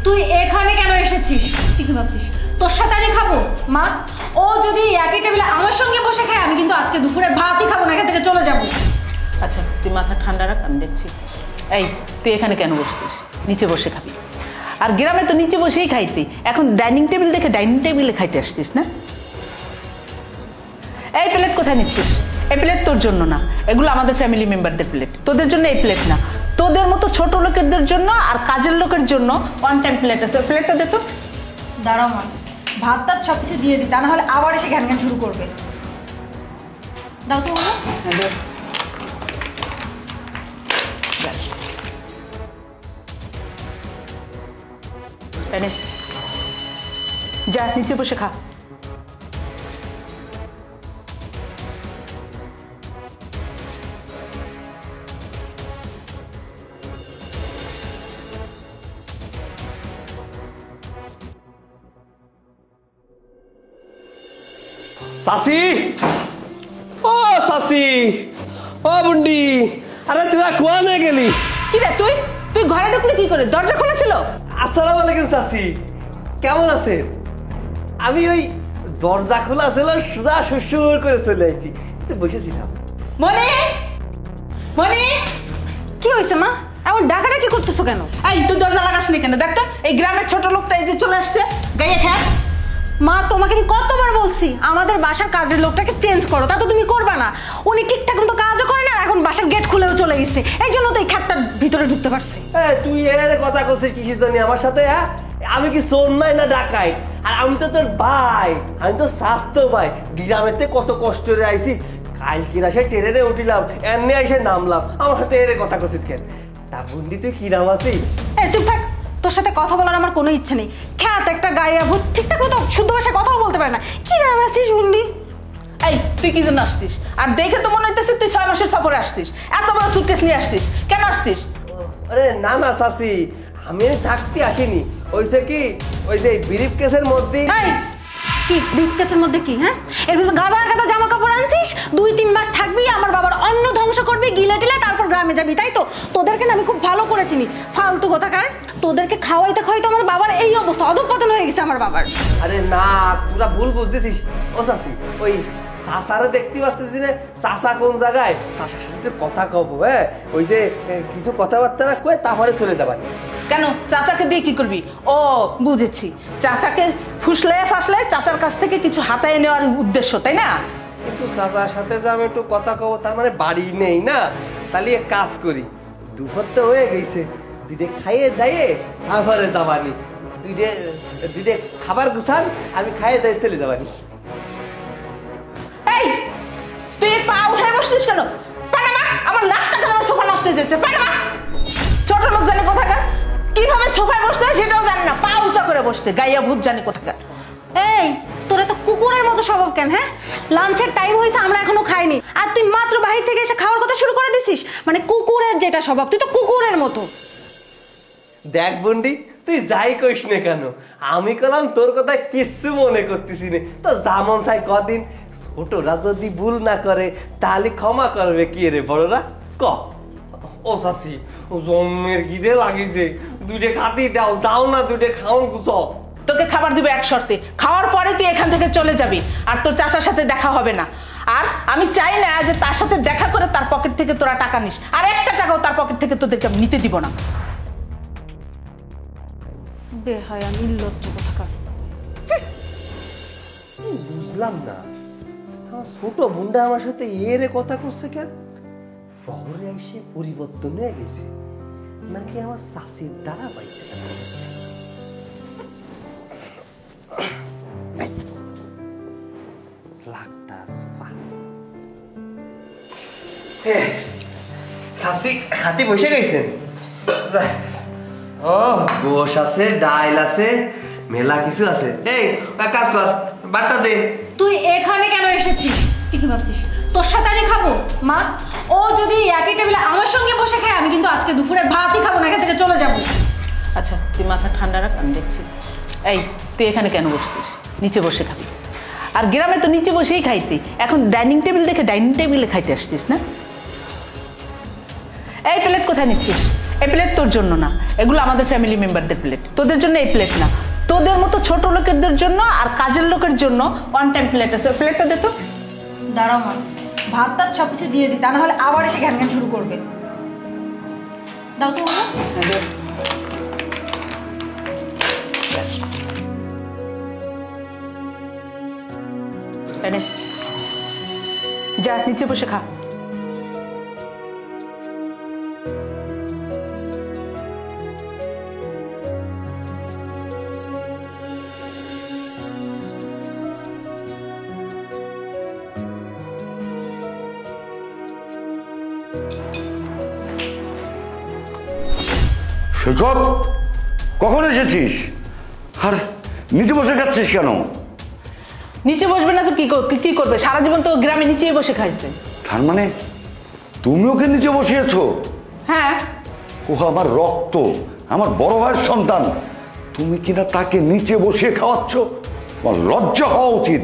তুই এখানে কেন এসেছিস? তুই কি ভাবছিস তোর সাথে আমি খাবো? মা, ও যদি একই টেবিলে আমার সঙ্গে বসে খায়, আমি কিন্তু আজকে দুপুরে ভাতই খাবো না, এখান থেকে চলে যাবো। আচ্ছা তুই মাথা ঠান্ডা রাখ, আমি দেখছি। এই তুই এখানে কেন বসছিস? নিচে বসে খাবি। আর গ্রামে তো নিচে বসেই খাইতি, এখন ডাইনিং টেবিল দেখে ডাইনিং টেবিলে খাইতে আসছিস না? এই প্লেট কোথায় নিচ্ছিস? এই প্লেট তোর জন্য না, এগুলো আমাদের ফ্যামিলি মেম্বারদের প্লেট, তোদের জন্য এই প্লেট না। তোদের মতো ছোট লোকেদের জন্য আর কাজের লোকের জন্য ওয়ান টাইম প্লেট আছে, প্লেটটা দে তো। দাঁড়াও মা, ভাত টাত সব কিছু দিয়ে দিই, তা না হলে আবার এসে ঘ্যান ঘ্যান শুরু করবে। দাও তো যা নিচে বসে খা। সাসি, ও সাসি, ও বুন্ডি, আরে তুই কোয়ানে গেলি? কি রে তুই তুই ঘরে ঢুকলি কি করে? দরজা খোলা ছিল? আসসালামু আলাইকুম সাসি, কেমন আছেন? আমি ওই দরজা খোলা ছিল, সোজা শ্বশুর করে চলে আইছি, বসেছিলাম। মনে মনে কি হয়েছে মা? এমন ডাকাডাকি করতেছো কেন? এই তুই দরজা লাগাস নি কেন? দেখ তো এই গ্রামের ছোট লোকটা এই যে চলে আসছে, গায়ে খেয়ে। মা, তোমাকে আমি কতবার বলছি আমাদের বাসার কাজের লোকটাকে চেঞ্জ করো, তা তো তুমি করবা না। উনি ঠিকঠাক মতো কাজও করে না, এখন বাসার গেট খুলেও চলে গেছে, এই জন্য তো এই খ্যাপটার ভিতরে ঢুকতে পারছে। তুই এর কথা করছিস কিসের জন্য আমার সাথে? হ্যাঁ, আমি কি চোর নাই না ডাকাই? আর আমি তো তোর ভাই, আমি তো স্বাস্থ্য ভাই। গ্রামেতে কত কষ্ট করে আইছি, কালকে আসে ট্রেনে উঠিলাম, এমনি এসে নামলাম, আমার সাথে এর কথা করছিস কেন? তা বুন্ডি তুই কি নাম আছিস? চুপ থাক, তোর সাথে কথা বলার আমার কোনো ইচ্ছে নেই। খ্যাত একটা গায়ে ভূত, ঠিকঠাক মতো শুদ্ধ ভাষায় কথাও বলতে পারে না। কি নাম আছিস বুন্ডি? এই তুই কি জন্য আসছিস? আর দেখে তো মনে হইতেছে তুই 6 মাসের সফরে আসছিস, এত বড় সুটকেস নিয়ে আসছিস, কেন আসছিস? আরে না না চাচি, আমি থাকতে আসিনি, ওইসে কি ওই যে ব্রিফ কেসের মধ্যে। কি ব্রিফকেসের মধ্যে কি? হ্যাঁ, এর ভিতরে গাদা গাদা জামা কাপড় আনছিস, 2-3 মাস থাকবি, আমার বাবার অন্ন ধ্বংস করবি, গিলে টিলে তারপর গ্রামে যাবি, তাই তো? তোদেরকে না আমি খুব ভালো করে চিনি, ফালতু কোথাকার। তোদেরকে খাওয়াইতে খাওয়াইতে আমার বাবার এই অবস্থা, অধঃপতন হয়ে গেছে আমার বাবার। আরে না, তোরা ভুল বুঝতেছিস। ও চাচি, ওই চাচারে দেখতে পাচ্ছিস রে, চাচা কোন জায়গায়, চাচার সাথে কথা কব। হ্যাঁ, ওই যে কিছু কথাবার্তা কয়ে তারপরে চলে যাবা। কেন চাচাকে দিয়ে কি করবি? ও বুঝেছি, চাচাকে ফুসলে ফাসলে চাচার কাছ থেকে কিছু হাতায় নেওয়ার উদ্দেশ্য, তাই না? কিন্তু চাচার সাথে যে আমি একটু কথা কব, তার মানে বাড়ি নেই না, তাহলে এক কাজ করি, দুপুর তো হয়ে গেছে, দুইটা খাইয়ে দাইয়ে তারপরে যাবানি। দুইটা খাবার গুছান, আমি খাইয়ে দাইয়ে চলে যাবানি। এই তুই পা উঠে বসছিস কেন? পানামা, আমার লাখ টাকা আমার সোফা নষ্ট হয়ে যাচ্ছে, পানামা। ছোট লোক জানে কোথাকার, কিভাবে সোফায় বসতে হয় সেটাও জানে না, পা উঁচা করে বসছে, গাইয়া ভূত জানে কোথাকার। এই তোরা তো কুকুরের মতো স্বভাব কেন? হ্যাঁ, লাঞ্চের টাইম হয়েছে, আমরা এখনো খাইনি, আর তুই মাত্র বাহির থেকে এসে খাওয়ার কথা শুরু করে দিছিস। মানে কুকুরের যেটা স্বভাব, তুই তো কুকুরের মতো। দেখ বন্ডি, তুই যাই কইস না কেন, আমি কলাম তোর কথা কিচ্ছু মনে করতেছি না। তো যেমন চাই কদিন, ছোটরা যদি ভুল না করে তাহলে ক্ষমা করবে কি রে বড়রা? ক ও চাচি, ও জন্মের গিদে লাগিছে, দুইটা খাতি দাও, দাও না দুইটা খাওন গুছ। তোকে খাবার দিবে এক শর্তে, খাওয়ার পরে তুই এখান থেকে চলে যাবি, আর তোর চাচার সাথে দেখা হবে না। আর আমি চাই না যে তার সাথে দেখা করে তার পকেট থেকে তোরা টাকা নিস, আর একটা টাকাও তার পকেট থেকে তোদেরকে নিতে দিব না। বেহায়া নির্লজ্জ কোথাকার। বুঝলাম না, আমার ছোট বোনটা আমার সাথে এরে কথা করছে কেন? শহরে এসে পরিবর্তন হয়ে গেছে নাকি আমার চাষির দ্বারা পাইছে? চাষি খাতি বসে গেছেন? ও গোশ আছে, ডাইল আছে, মেলা কিছু আছে। এই কাজ কর, বাট্টা দে। তুই এখানে কেন এসেছিস? তুই কি ভাবছিস তোর সাথে আমি খাবো? মা, ও যদি একই টেবিলে আমার সঙ্গে বসে খায়, আমি কিন্তু আজকে দুপুরে ভাতই খাবো না, এখান থেকে চলে যাবো। আচ্ছা তুই মাথা ঠান্ডা রাখ, আমি দেখছি। এই তুই এখানে কেন বসছিস? নিচে বসে খাবি। আর গ্রামে তো নিচে বসেই খাইতি, এখন ডাইনিং টেবিল দেখে ডাইনিং টেবিলে খাইতে আসছিস না? এই প্লেট কোথায় নিচ্ছিস? এই প্লেট তোর জন্য না, এগুলো আমাদের ফ্যামিলি মেম্বারদের প্লেট, তোদের জন্য এই প্লেট না। তোদের মতো ছোট লোকেদের জন্য আর কাজের লোকের জন্য ওয়ান টাইম প্লেট আছে, প্লেটটা দে তো। দাঁড়াও মা, ভাত টাত সবকিছু দিয়ে দিই, তা না হলে আবার এসে ঘ্যান ঘ্যান শুরু করবে। দাও তো ওগুলো। যা নিচে বসে খা। সৈকত, কখন এসেছিস? আর নিচে বসে খাচ্ছিস কেন? নিচে বসবে না তো কি করবে? সারা জীবন তো গ্রামে নিচেই বসে খাইছে। তার মানে তুমি ওকে নিচে বসিয়েছো? হ্যাঁ। ও আমার রক্ত, আমার বড় ভাইয়ের সন্তান, তুমি কিনা তাকে নিচে বসিয়ে খাওয়াচ্ছ? তোমার লজ্জা হওয়া উচিত।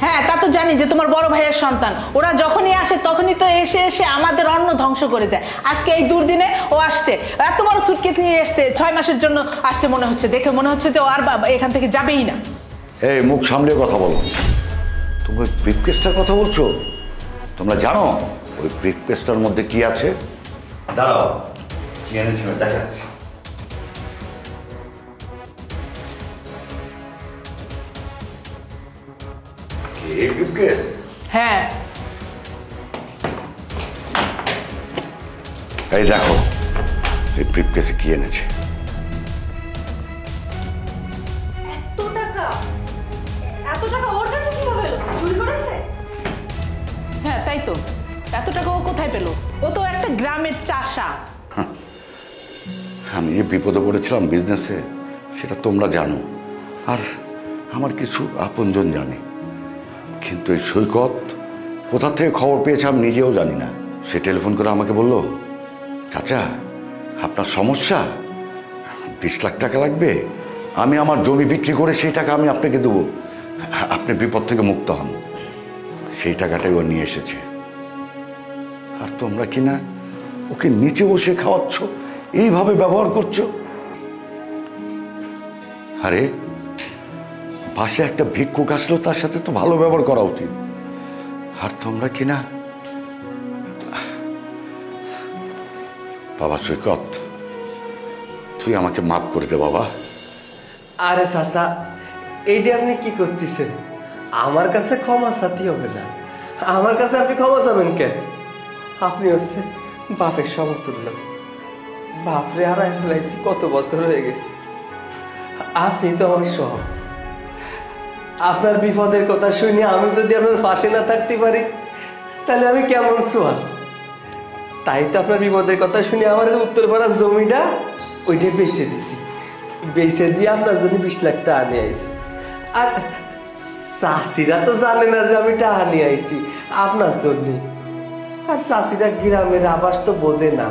হ্যাঁ, তা তো জানি যে তোমার বড় ভাইয়ের সন্তান, ওরা যখনই আসে তখনই তো এসে এসে আমাদের অন্ন ধ্বংস করে দেয়। আজকে এই দুর্দিনে ও আসছে, এত বড় সুটকেস নিয়ে এসছে, 6 মাসের জন্য আসছে মনে হচ্ছে, দেখে মনে হচ্ছে যে ও আর এখান থেকে যাবেই না। এই মুখ সামলে কথা বলো। তুমি ওই ব্রিফকেসটার কথা বলছো? তোমরা জানো ওই ব্রিফকেসটার মধ্যে কি আছে? দাঁড়াও, কি এনেছি আমি দেখাচ্ছি। এই ব্রিফকেস? হ্যাঁ। এই দেখো এই ব্রিফকেসে কি এনেছে। এত টাকা ওর কাছে কিভাবে এলো? চুরি করেছে? হ্যাঁ তাই তো, এত টাকা ও কোথায় পেলো? ও তো একটা গ্রামের চাষা। আমি যে বিপদে পড়েছিলাম বিজনেসে, সেটা তোমরা জানো, আর আমার কিছু আপনজন জানে, কিন্তু এই সৈকত কোথা থেকে খবর পেয়েছে আমি নিজেও জানি না। সে টেলিফোন করে আমাকে বলল, চাচা আপনার সমস্যা, 20 লাখ টাকা লাগবে, আমি আমার জমি বিক্রি করে সেই টাকা আমি আপনাকে দেবো, আপনি বিপদ থেকে মুক্ত হন। সেই টাকাটাই ও নিয়ে এসেছে, আর তোমরা কিনা ওকে নিচে বসে খাওয়াচ্ছ, এইভাবে ব্যবহার করছো। আরে পাশে একটা ভিক্ষুক আসলো, তার সাথে তো ভালো ব্যবহার করা উচিত, আর তোমরা কিনা। বাবা সৈকত, তুই আমাকে মাফ করে দে বাবা। আরে চাচা, এইটা আপনি কি করতেছেন? আমার কাছে ক্ষমা চাইতে হবে না। আমার কাছে আপনি ক্ষমা চাবেন কেন? আপনি হচ্ছে বাপের সমতুল্য। বাপরে হারাই ফেলাইছি, কত বছর হয়ে গেছে। আপনি তো আমার সব। আপনার বিপদের কথা শুনে আমি যদি আপনার পাশে না থাকতে পারি, তাহলে আমি কেমন সোয়াল? তাই তো আপনার বিপদের কথা শুনে আমার উত্তরপাড়ার জমিটা ওইটা বেচে দিছি। বেচে দিয়ে আপনার জন্য 20 লাখ টাকা নিয়ে আইছি। আর চাষিরা তো জানে না যে আমি টাকা নিয়ে আইছি আপনার জন্য। আর চাষিরা গ্রামের আবাস তো বোঝে না,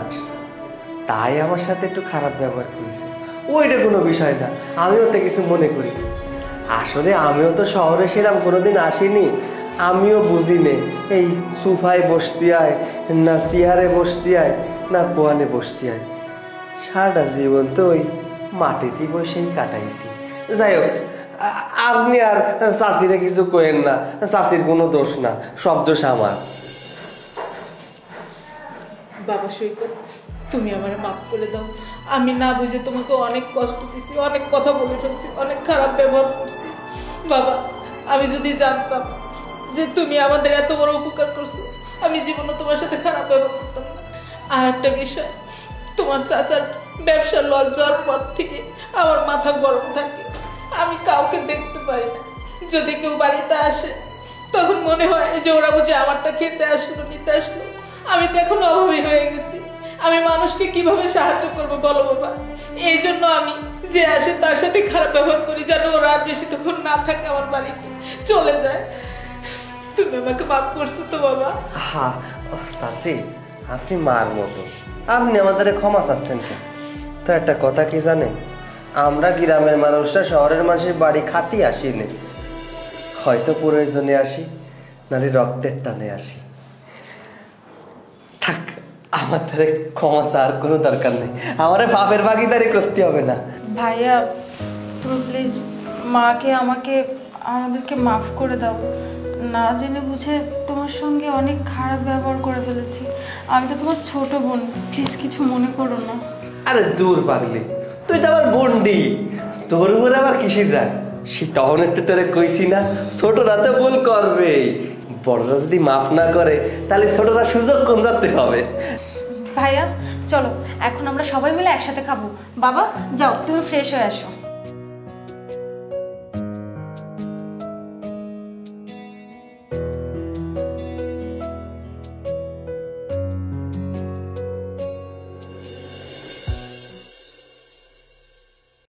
তাই আমার সাথে একটু খারাপ ব্যবহার করেছে। ওইটা কোনো বিষয় না, আমিও তো কিছু মনে করি। আসলে আমিও তো শহরে সেরাম কোনোদিন আসিনি, আমিও বুঝি নে এই সোফায় বসতে আয় না চেয়ারে বসতে আয় না কোয়ানে বসতে আয়। সারাটা জীবন তো ওই মাটিতেই বসেই কাটাইছি। যাই হোক, আপনি আর চাষিরা কিছু কয়েন না, চাষির কোনো দোষ না, সব দোষ আমার। বাবা সৈকত, তুমি আমার মাফ করে দাও। আমি না বুঝে তোমাকে অনেক কষ্ট দিছি, অনেক কথা বলে ফেলছি, অনেক খারাপ ব্যবহার করছি। বাবা, আমি যদি জানতাম যে তুমি আমাদের এত বড় উপকার করছো, আমি জীবনে তোমার সাথে খারাপ ব্যবহার করতাম না। আর একটা বিষয়, তোমার চাচার ব্যবসার লস যাওয়ার পর থেকে আমার মাথা গরম থাকে, আমি কাউকে দেখতে পাই না। যদি কেউ বাড়িতে আসে তখন মনে হয় যে ওরা বুঝে আমারটা খেতে আসলো, নিতে আসলো। আমি তো এখন অভাবী হয়ে গেছি, আমি মানুষকে কিভাবে সাহায্য করবো বলো বাবা? এই জন্য আমি যে আসে তার সাথে খারাপ ব্যবহার করি, যেন ওরা আর বেশি তখন না থাকে, আমার বাড়িতে চলে যায়। তুমি আমাকে মাফ করছো তো বাবা? হ্যাঁ চাচি, আপনি মার মতো, আপনি আমাদের ক্ষমা চাচ্ছেন কেন? তো একটা কথা কি জানেন, আমরা গ্রামের মানুষরা শহরের মানুষের বাড়ি খাতি আসি না, হয়তো প্রয়োজনে আসি, নাহলে রক্তের টানে আসি। থাক, আমার তারে ক্ষমা চাওয়ার কোনো দরকার নেই, আমারে পাপের ভাগিদারি করতে হবে না। ভাইয়া তুমি প্লিজ মাকে আমাদেরকে মাফ করে দাও। না জেনে বুঝে তোমার সঙ্গে অনেক খারাপ ব্যবহার করে ফেলেছি। আমি তো তোমার ছোট বোন, প্লিজ কিছু মনে করো না। আরে দূর পাগলি, তুই তো আমার বন্ডি, তোর উপরে আবার কিসির রাগ? সে তখন তোরে কইছি না ছোটরা তো ভুল করবে, বড়রা যদি মাফ না করে তাহলে ছোটরা সুযোগ কোন যাতে হবে। ভাইয়া চলো এখন আমরা সবাই মিলে একসাথে খাবো। বাবা যাও তুমি ফ্রেশ হয়ে আসো।